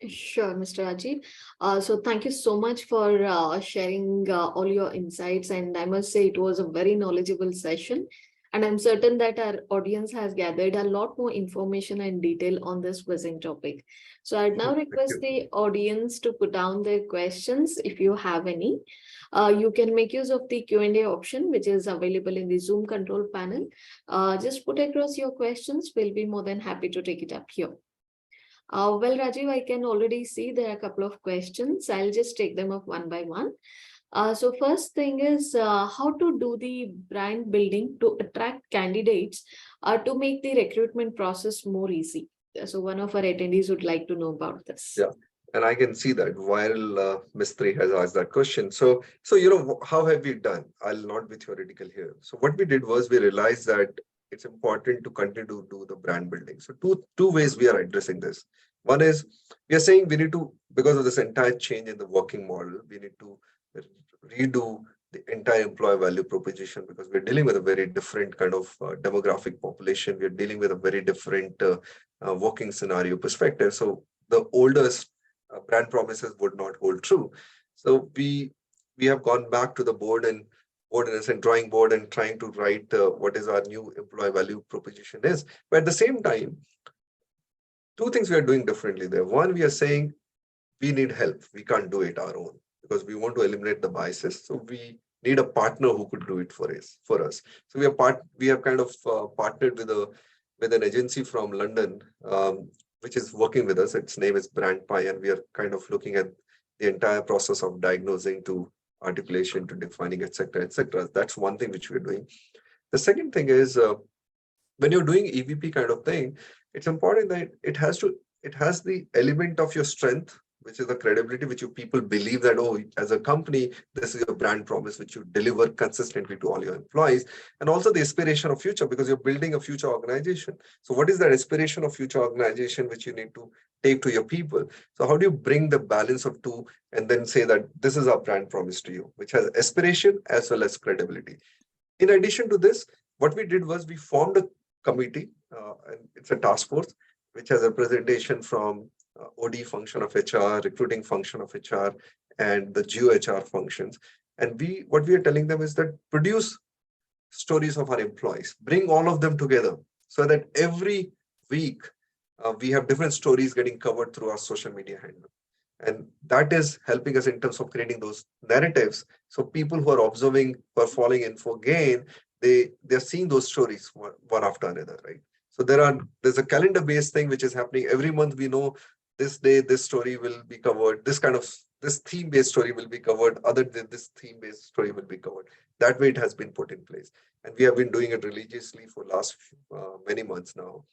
Sure, Mr. Rajiv. So thank you so much for sharing all your insights. And I must say it was a very knowledgeable session. And I'm certain that our audience has gathered a lot more information and detail on this present topic. So I'd now request the audience to put down their questions if you have any. You can make use of the Q&A option, which is available in the Zoom control panel. Just put across your questions. We'll be more than happy to take it up here. Well, Rajiv, I can already see there are a couple of questions. I'll just take them up one by one. So first thing is how to do the brand building to attract candidates to make the recruitment process more easy. So one of our attendees would like to know about this. Yeah, and I can see that while Mistry has asked that question. So how have we done? I'll not be theoretical here. So what we did was we realized that it's important to continue to do the brand building. So two ways we are addressing this. One is we are saying we need to, because of this entire change in the working model, we need to redo the entire employee value proposition, because we're dealing with a very different kind of demographic population. We're dealing with a very different working scenario perspective. So the oldest brand promises would not hold true. So we have gone back to the board and drawing board and trying to write what is our new employee value proposition is. But at the same time, two things we are doing differently there. One, we are saying we need help. We can't do it our own because we want to eliminate the biases. So we need a partner who could do it for us. So we have kind of partnered with an agency from London, which is working with us. Its name is Brandpie, and we are kind of looking at the entire process of diagnosing to articulation to defining, etc., etc. That's one thing which we're doing. The second thing is when you're doing EVP kind of thing, it's important that it has the element of your strength, which is the credibility, which you people believe that, oh, as a company, this is your brand promise, which you deliver consistently to all your employees, and also the aspiration of future, because you're building a future organization. So what is that aspiration of future organization which you need to take to your people? So how do you bring the balance of two and then say that this is our brand promise to you, which has aspiration as well as credibility? In addition to this, what we did was we formed a committee, and it's a task force, which has a presentation from OD function of HR, recruiting function of HR, and the geo HR functions. And what we are telling them is that produce stories of our employees, bring all of them together so that every week we have different stories getting covered through our social media handle. And that is helping us in terms of creating those narratives. So people who are observing, who are following Infogain, they're seeing those stories one after another, right? So there's a calendar-based thing which is happening every month. We know this day this story will be covered. This theme-based story will be covered. Other than this theme-based story will be covered. That way it has been put in place, and we have been doing it religiously for last many months now.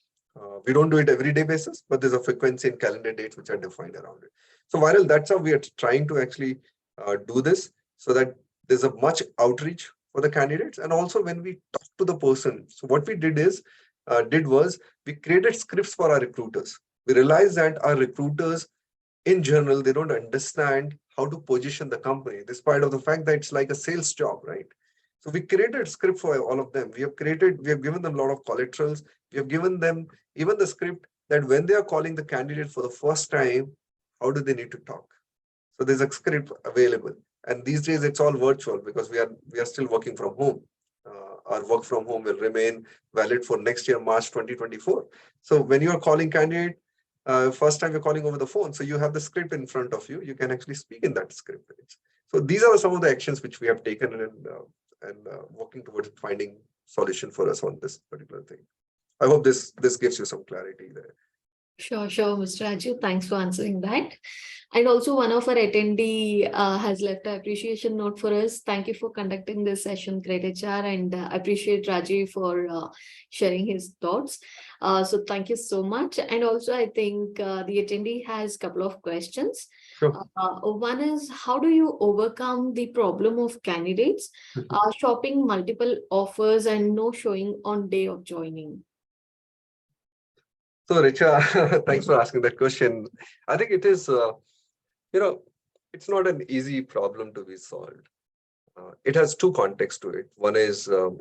We don't do it every day basis, but there's a frequency and calendar dates which are defined around it. So viral, that's how we are trying to actually do this, so that there's a much outreach for the candidates. And also when we talk to the person, so what we did was we created scripts for our recruiters. We realized that our recruiters in general, they don't understand how to position the company, despite of the fact that it's like a sales job, right? So we created script for all of them. We have given them a lot of collaterals. We have given them even the script that when they are calling the candidate for the first time, how do they need to talk? So there's a script available. And these days it's all virtual because we are still working from home. Our work from home will remain valid for next year, March 2024. So when you are calling candidate, first time you're calling over the phone, so you have the script in front of you. You can actually speak in that script. So these are some of the actions which we have taken and working towards finding solution for us on this particular thing. I hope this gives you some clarity there. Sure, Mr. Rajiv. Thanks for answering that. And also one of our attendee has left an appreciation note for us. Thank you for conducting this session, greytHR, and appreciate Rajiv for sharing his thoughts. So thank you so much. And also I think the attendee has a couple of questions. Sure. One is, how do you overcome the problem of candidates shopping multiple offers and no showing on day of joining? So Richa, thanks for asking that question. I think it is, it's not an easy problem to be solved. It has two contexts to it. One is the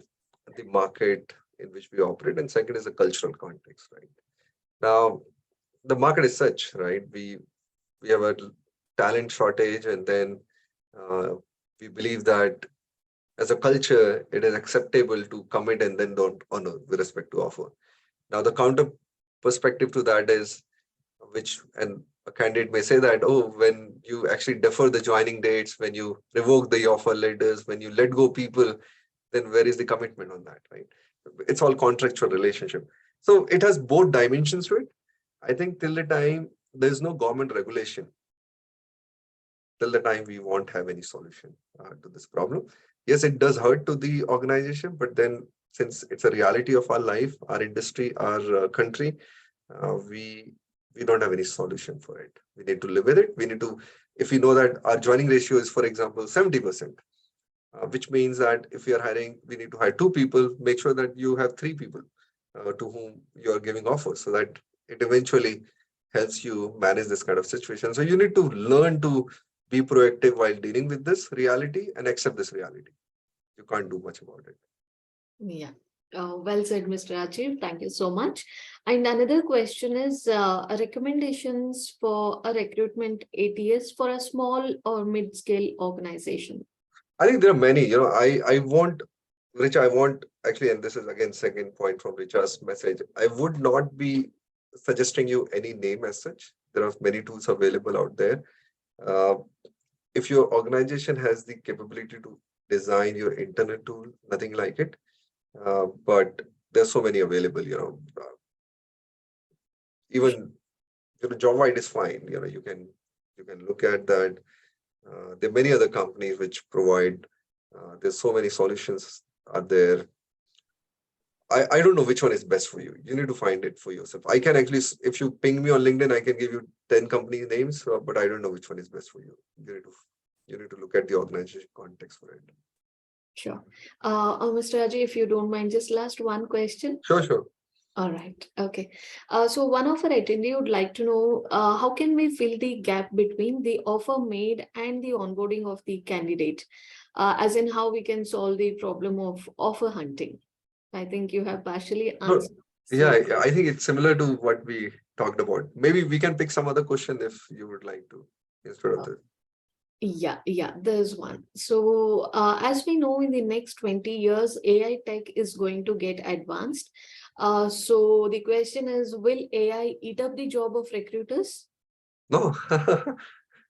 market in which we operate, and second is the cultural context, right? Now, the market is such, right? We have a talent shortage, and then we believe that as a culture, it is acceptable to commit and then don't honor with respect to offer. Now, the counter perspective to that is, and a candidate may say that, oh, when you actually defer the joining dates, when you revoke the offer letters, when you let go people, then where is the commitment on that, right? It's all contractual relationship. So it has both dimensions to it. I think till the time there's no government regulation, till the time we won't have any solution to this problem. Yes, it does hurt to the organization, but then since it's a reality of our life, our industry, our country, we don't have any solution for it. We need to live with it. We need to, if we know that our joining ratio is, for example, 70%, which means that if we are hiring, we need to hire 2 people, make sure that you have 3 people to whom you are giving offers, so that it eventually helps you manage this kind of situation. So you need to learn to be proactive while dealing with this reality and accept this reality. You can't do much about it. Yeah. Well said, Mr. Rajiv. Thank you so much. And another question is recommendations for a recruitment ATS for a small or mid-scale organization. I think there are many. I want, Rich, actually, and this is again second point from Richa's message, I would not be suggesting you any name as such. There are many tools available out there. If your organization has the capability to design your internet tool, nothing like it. But there's so many available, even JobVite is fine. You can look at that. There are many other companies which provide. There's so many solutions are there. I don't know which one is best for you. You need to find it for yourself. I can actually, if you ping me on LinkedIn, I can give you 10 company names, but I don't know which one is best for you. You need to look at the organization context for it. Sure. Mr. Rajiv, if you don't mind, just last one question. Sure. All right. Okay. So one of our attendee would like to know how can we fill the gap between the offer made and the onboarding of the candidate, as in how we can solve the problem of offer hunting. I think you have partially No, answered. yeah, So, I think it's similar to what we talked about. Maybe we can pick some other question if you would like to instead of this. yeah, there's one. So as we know, in the next 20 years, AI tech is going to get advanced. So the question is, will AI eat up the job of recruiters? No,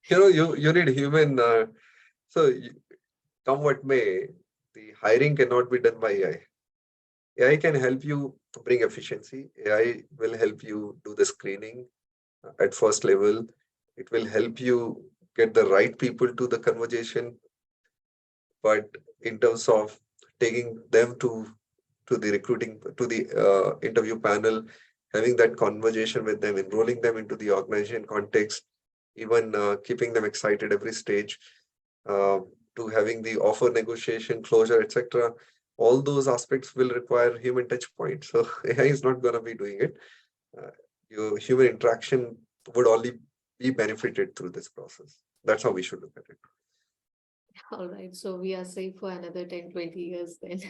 you need human. Come what may, the hiring cannot be done by AI. AI can help you bring efficiency. AI will help you do the screening at first level. It will help you get the right people to the conversation. But in terms of taking them to the recruiting, to the interview panel, having that conversation with them, enrolling them into the organization context, even keeping them excited every stage, uh, to having the offer negotiation, closure, etc. All those aspects will require human touch point. So AI is not going to be doing it. Your human interaction would only be benefited through this process. That's how we should look at it. All right, so we are safe for another 10, 20 years then.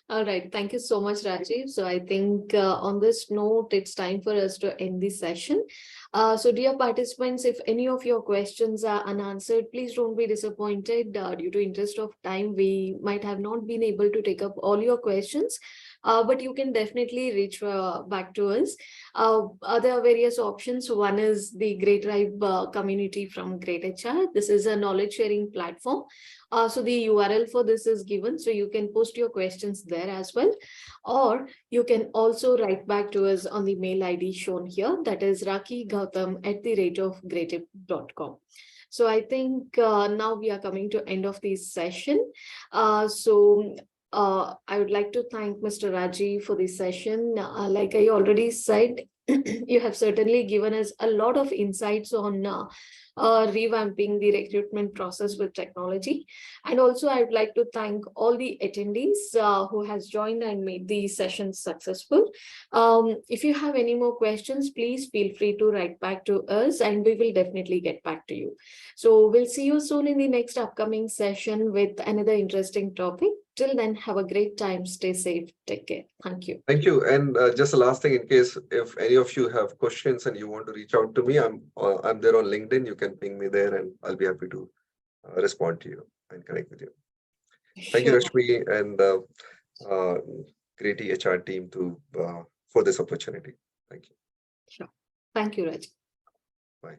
All right, thank you so much, Rajiv. So I think on this note, it's time for us to end this session. So dear participants, if any of your questions are unanswered, please don't be disappointed. Due to interest of time, we might have not been able to take up all your questions, but you can definitely reach back to us. There are various options. One is the Great Tribe community from greytHR. This is a knowledge sharing platform. So the URL for this is given. So you can post your questions there as well. Or you can also write back to us on the mail ID shown here. That is rakigautam@greatofgreative.com. So I think now we are coming to end of this session. I would like to thank Mr. Rajiv for this session. Like I already said, you have certainly given us a lot of insights on revamping the recruitment process with technology. And also I would like to thank all the attendees who has joined and made the session successful. If you have any more questions, please feel free to write back to us and we will definitely get back to you. So we'll see you soon in the next upcoming session with another interesting topic. Till then, have a great time. Stay safe. Take care. Thank you. Thank you. And just the last thing, in case if any of you have questions and you want to reach out to me, I'm there on LinkedIn. You can ping me there, and I'll be happy to respond to you and connect with you. Thank you, Sure. Rashmi, and great HR team for this opportunity. Thank you. Sure. Thank you, Raj. Bye.